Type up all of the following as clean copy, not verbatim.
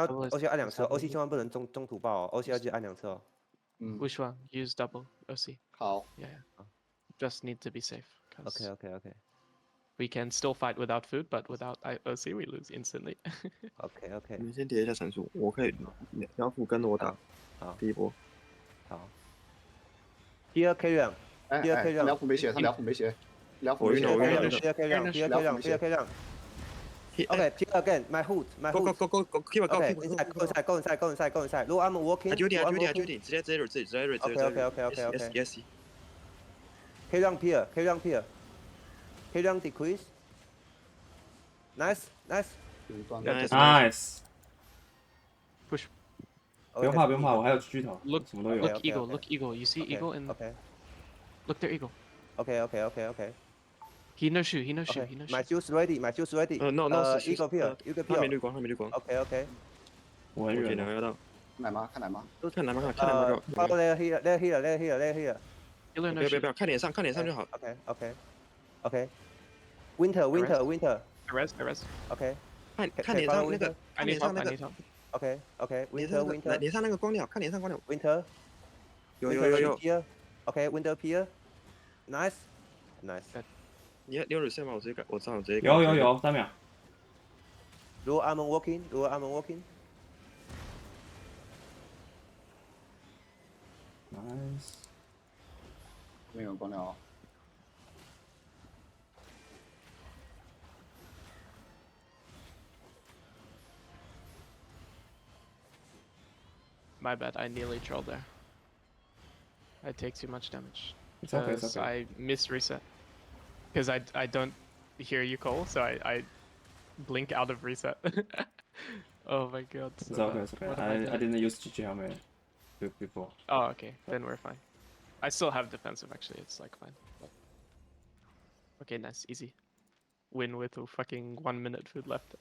OC 要按2次哦 ，OC 千万不能中途爆哦 ，OC 要记得按2次哦。Which one? Use double OC. 好。 Yeah. Just need to be safe. OK OK OK We can still fight without food, but without OC, we lose instantly. OK OK。你们先叠一下闪烁，我可以梁父跟着我打。好。第一波。好。第二 K 让。第二 K 让。梁父没血，他梁父没血。梁父没血。第二 K 让。第二 K 让。第二 K 让。第二 K 让。OK, P again. My hood. My hood. Go. Keep it. Okay, inside. Go inside. Go inside. Low armor walking. 直接 OK. Yes. K 让 P. K 让 decrease. Nice. Push. 不用怕，我还有巨头， Look 什么都有。 Look eagle. Look eagle. You see eagle and look their eagle. OK. He no shoot. My juice ready. No. Eagle P. 他没绿光。OK. 我很远。两个要到。奶妈看奶妈。都看奶妈就。Let here. 不要，看脸上就好。OK. Winter. I res. OK. 看脸上那个。I need help. OK. Winter. 脸上那个光鸟，看脸上光鸟。Winter. 有。OK. Winter Pier. Nice. 你有 reset 吗？我直接改。有3秒。Low armor walking. Nice. 没有光疗。 My bad. I nearly trolled there. I take too much damage. It's okay. I miss reset. Because I don't hear you call, so I blink out of reset. Oh my god. It's okay. I didn't use GG helmet before. Oh, okay. Then we're fine. I still have defensive actually. It's like fine. But... Okay, nice. Easy. Win with a fucking 1 minute food left.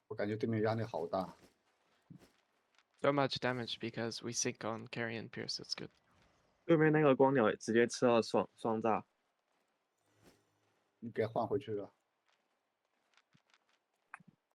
我感觉对面压力好大。 So much damage because we sync on carry and pierce. It's good. 对面那个光鸟直接吃到双炸。你给换回去了。